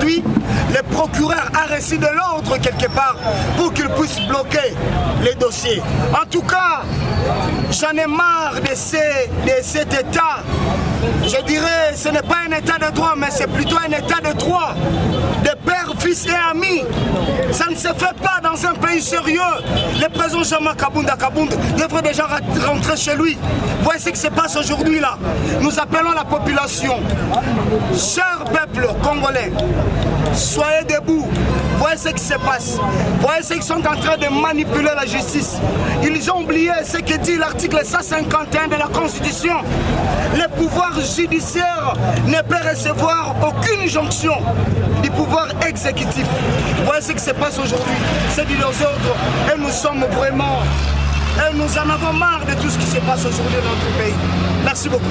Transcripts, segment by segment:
aujourd'hui, le procureur a reçu de l'ordre quelque part pour qu'il puisse bloquer les dossiers. En tout cas, j'en ai marre de cet état. Je dirais, ce n'est pas un état de droit, mais c'est plutôt un état de droit, de père, fils et amis. Ça ne se fait pas dans un pays sérieux. Le président Jean-Marc Kabunda devrait déjà rentrer chez lui. Voyez ce qui se passe aujourd'hui là. Nous appelons la population, cher peuple congolais, soyez debout. Voyez ce qui se passe. Voyez ceux qui sont en train de manipuler la justice. Ils ont oublié ce que dit l'article 151 de la Constitution. Le pouvoir judiciaire ne peut recevoir aucune injonction du pouvoir exécutif. Voyez ce qui se passe aujourd'hui. C'est de leurs ordres. Et nous sommes vraiment... Et nous en avons marre de tout ce qui se passe aujourd'hui dans notre pays. Merci beaucoup.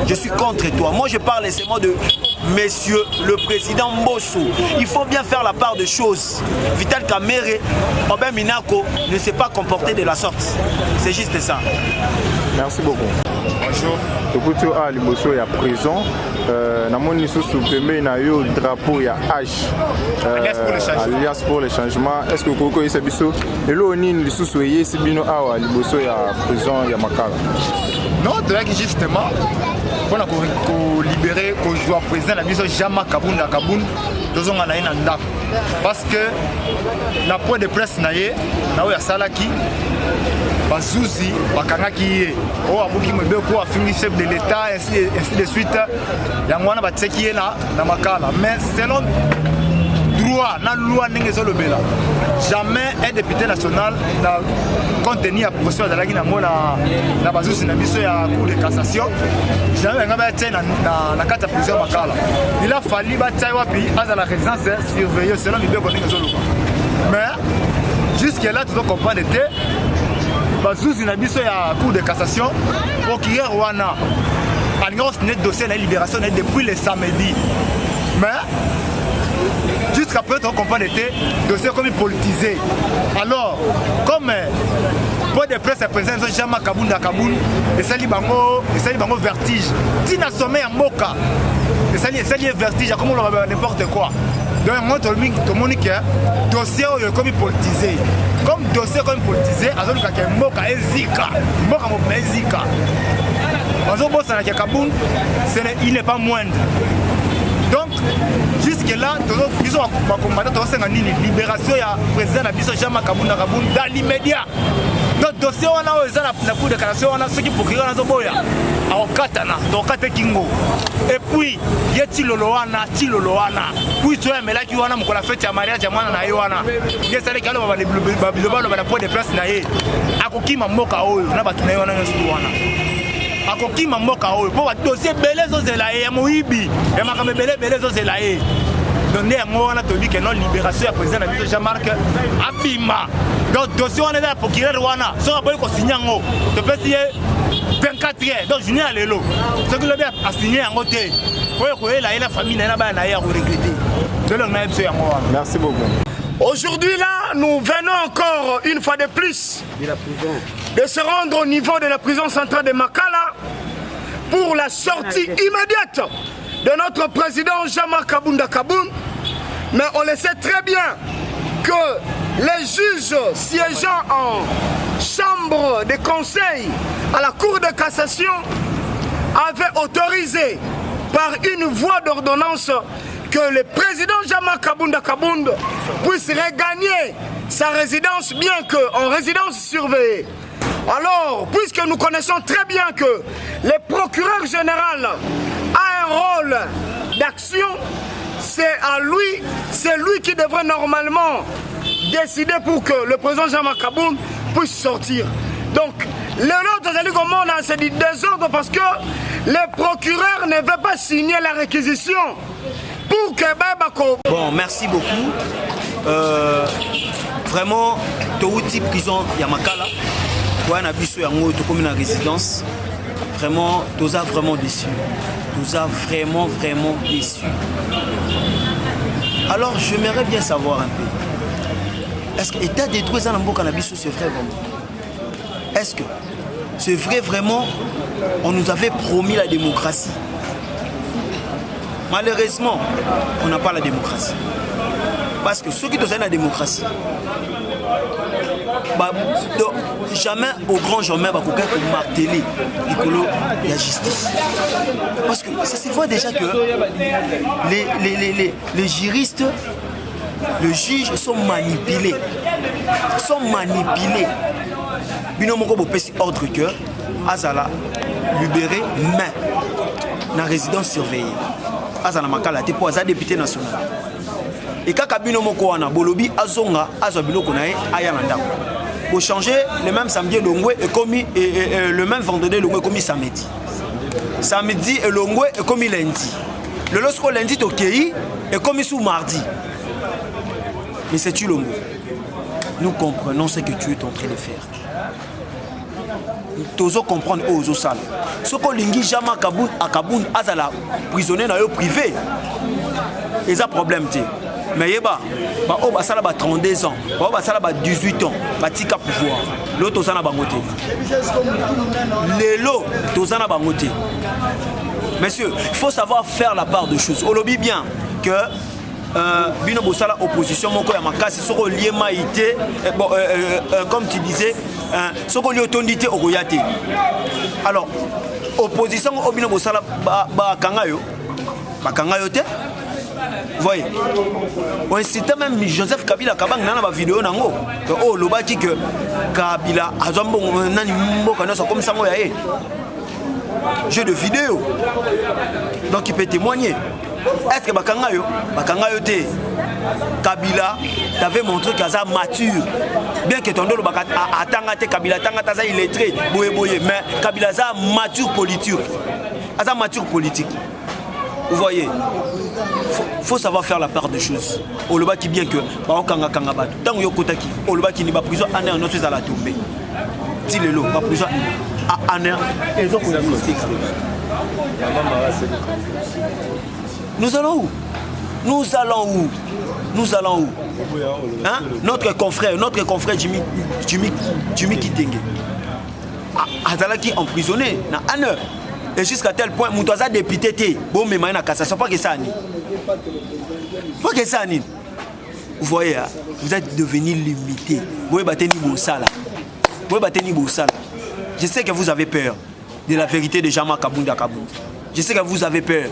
Je suis contre toi. Moi, je parle seulement de Monsieur le Président Mbosso. Il faut bien faire la part de choses. Vital Kamerhe, Robin Minako ne s'est pas comporté de la sorte. C'est juste ça. Merci beaucoup. Bonjour. Tokutu a liboso ya prison. Namoni susu pembe na yo drapeau ya H. Alias pour le changement. Est-ce que koko isa biso elo nini lisusu yesi bino awa liboso ya prison ya Makala? Non, de là justement pour libérer ko jouer président la biso Jean-Marc Kabunda dozonga na ina ndako parce que la point de presse na ye na ya salaki bazuzi bakangaki ye o abuki mebe ko afini chef de l'état ainsi de suite yango wana batseki ye na Makala mais selon droit na loi ndenge ezolobela jamais un député national na contenu à procès azalaki nango na bazuzi na biso ya cour de cassation jamais nga batia na kati ya prison Makala il a fallu batia wapi aza la résidence surveillée selon mibeko ndenge ezoloba mais jusque là tu dois comprendre te bazuzi na biso ya cour de cassation procureur wana alinga osigner dossier na libération depuis le samedi mais jusqu'à présent, on comprend le dossier comme politisé. Alors, comme pour des presse président Jean-Marc Kabunda et ça lui bango vertige. Si na sommet en moka, et ça lui vertige, comme on le n'importe quoi. Donc moi tout le monde qui dossier comme politisé. Comme dossier comme politisé, azolu ka moka ezika, moka mo ezika. Azo bossa na Kabunda, il n'est pas moindre. Donc, jusque-là, ils ont combattu la libération du président Jean-Marc Kabunda dans l'immédiat. Donc, dossier on a la cour de cassation, on a ceux qui procurent dans Zoboya, à Okatana, donc Kingo. Et puis, il y a Tiloloana. Puis, tu as un mélange qui a la fête de mariage à Mana Yoana. Il y a celle qui a la poids de place. À Kokima Moka, on a battu Yoana. Akokima mboka oyo po dossier belé zozela ya moyibi ya makambe belé zozela ye donc ne yango wana tobi que non libération ya président na biso Jean-Marc abima donc dossier wana na procureur wana so aboyi ko signer ngo to pesi 24 heures donc junior lelo ce que le bien a signé yango te oyo ko ela ela famille na ba na ya ko regretter de l'on na biso yango wana. Merci beaucoup. Aujourd'hui là, nous venons encore une fois de plus de se rendre au niveau de la prison centrale de Makala pour la sortie immédiate de notre président Jean-Marc Kabunda. Mais on le sait très bien que les juges siégeant en chambre de conseil à la Cour de cassation avaient autorisé par une voie d'ordonnance que le président Jean-Marc Kabunda puisse regagner sa résidence, bien qu'en résidence surveillée. Alors, puisque nous connaissons très bien que le procureur général a un rôle d'action, c'est lui qui devrait normalement décider pour que le président Jean-Marc Kabunda puisse sortir. Donc, le c'est du désordre parce que le procureur ne veut pas signer la réquisition. Bon, merci beaucoup. Vraiment, Touti prison Yamakala, pour un avis sur Yango, comme une résidence. Vraiment, nous a vraiment déçus. Nous a vraiment déçus. Alors, j'aimerais bien savoir un peu. Est-ce que l'état détruit ça dans le cannabis, c'est vrai vraiment? Est-ce que c'est vrai vraiment? On nous avait promis la démocratie. Malheureusement, on n'a pas la démocratie. Parce que ceux qui ont la démocratie, jamais au grand jamais va marteler la justice. Parce que ça se voit déjà que les juristes, les juges sont manipulés. Binomoko bopesi ordre que Azala libéré mais dans résidence surveillée. Azala makala te pour Azala député national. Et quand Binomoko wana bolobi azonga azabiloko nae ayana. Pour changer le même samedi Longwe est commis et le même vendredi Longwe est commis samedi. Samedi et Longwe est commis lundi. Le lorsque lundi Tokei est commis sous mardi. Mais c'est tu Longwe. Nous comprenons ce que tu es en train de faire. Nous devons comprendre aux salles. Ce qu'on lingi jamais à Kaboun, Azala prisonnier dans le privé. Et ça problème t'es. Mais yeba, ça a 32 ans, ça a 18 ans, tika pouvoir. L'autre ça a bangoté. Les lots, ça a bangoté. Messieurs, il faut savoir faire la part de choses. On lobby bien que Bino Bossala opposition moko ya makasi soko lié maïté comme tu disais soko lié tondité okoyate. Alors opposition au Bino Bossala ba kangayo te. Voyez, on citait même Joseph Kabila Kabang dans la vidéo nango. Oh le bâti que Kabila azombo nani mboka no comme ça moya jeu de vidéo. Donc il peut témoigner. Est-ce que Bakangayo te Kabila t'avait montré qu'il est mature. Bien que ton dos attanga te Kabila tanga ta illettré boye mais Kabila est mature politique. Aza mature politique. Vous voyez, faut savoir faire la part des choses. Au loba qui bien que Baokanga Kangabat, tant Yokotaki, au loba qui n'est pas prison, année en autre à la tomber. Dis-le, pas prison à année. Nous allons où? Hein? Notre confrère Jimmy Kitenge. Azalaki emprisonné dans un heure. Et jusqu'à tel point, Moutaza député, bon, mais maintenant, ça ne pas que ça. Pas que ça. Vous voyez, vous êtes devenu limité. Vous voyez, je sais que vous avez peur de la vérité de Jama Kabounda Kabounda. Je sais que vous avez peur.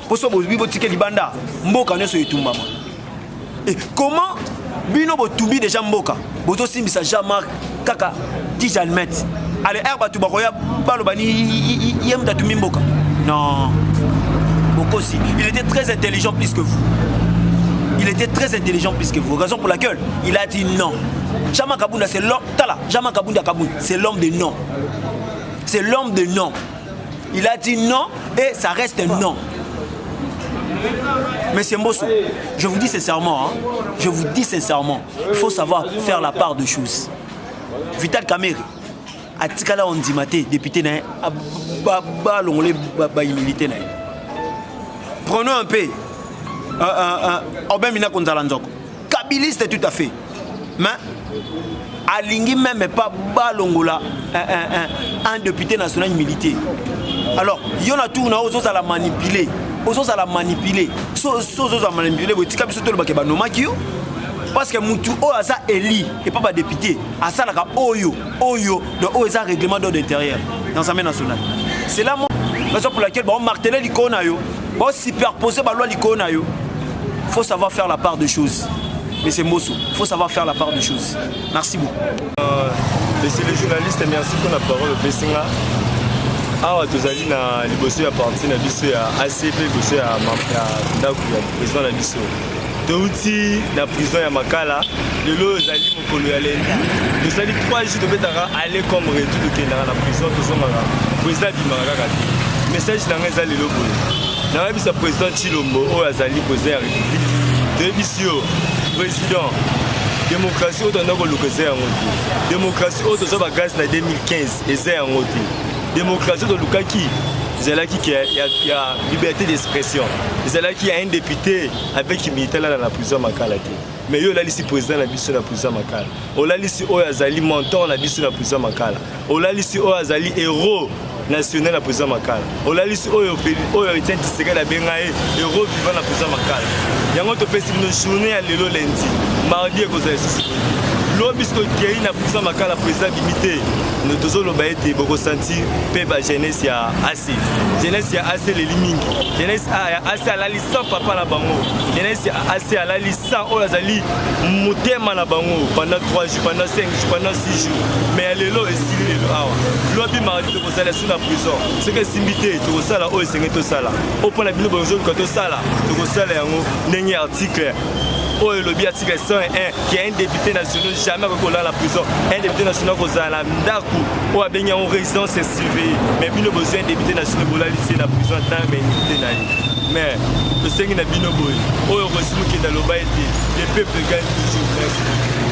Pour ça, vous avez dit que Libanda, Mboka ne soit tout maman. Et comment Bino Botumbi déjà Mboka, Boto Simbisa Jama Kaka, Tijalmet. Allez, non. Bokosi, il était très intelligent plus que vous. Raison pour laquelle il a dit non. Jama Kabounda, c'est l'homme. Jama Kabounda Kabounda, c'est l'homme de non. Il a dit non et ça reste non. Monsieur Mbosso, je vous dis sincèrement, il faut savoir faire la part de choses. Vital Kamerhe. Atikala on dit maté député na ba longolé ba milité na. Prenons un peu Obin Mina Konzala Nzoko. Kabiliste tout à fait. Mais alingi même pas ba longola un député national milité. Alors, il y en a tout na ozo ça la manipuler. Ozo la manipuler. Ozo la manipuler, botika biso to le bakeba no makio. Parce que Moutou Oaza Eli et pas député, à ça la Oyo, de Oaza règlement d'ordre intérieur dans l'Assemblée nationale. C'est la raison pour laquelle on martèle l'Ikonayo, on superposer la loi l'Ikonayo. Il faut savoir faire la part des choses. Mais c'est Mosso, il faut savoir faire la part des choses. Merci beaucoup. Monsieur le journaliste, merci pour la parole. Awa tozali na liboso ya parti na biso ya ACP liboso ya président na biso. Touti na prison ya Makala, lelo ezali mokolo ya lendi. Tozali 3 jours de betara aller comme retour de Kenya na prison tozongaka. Président bimaka kati. Message na ngeza lelo boye. Na yebisa président Chilombo oyo azali président ya République. Debisio président démocratie oyo tanda kolokeza yango te. Démocratie oyo toza bagaz na 2015 eza yango te. Démocratie oyo tolukaki ezalaki qu'il y a liberté d'expression. Ezalaki il y a un député avec immunité là dans la prison Makala. Mais yo là ici président la biso la prison Makala. O là ici o azali mentor la biso la prison Makala. O là ici o azali héros national na président Makala olalisi oyo Etienne Tshisekedi abenga ye héros vivant na président Makala yango topesi bino journée ya lelo lundi mardi ekozala lisusu lobi soki okei na président Makala président bimite nous tozoloba ete bokosentir mpe bajeunesse ya AC jeunesse ya AC leli mingi jeunesse ya AC alali sans papa na bango jeunesse ya AC alali sans oyo azali motema na bango pendant 3 jours pendant 5 jours pendant 6 jours mais lelo esili lelo awa lobi mardi tokozala sous la prison soki esimbi te tokosala oyo esenge tosala opona bino bozoluka tosala tokosala yango ndenge ya article oyo lobi article 101 qui est un député national jamais recollant la prison un député national kozala na ndaku oyo abengi yango résidence surveillée mais bino besoin député national bolalisi na prison tant bénité na ye mais tosengi na bino boye oyo kosimukenda loba ete le peuple gagne toujours merci.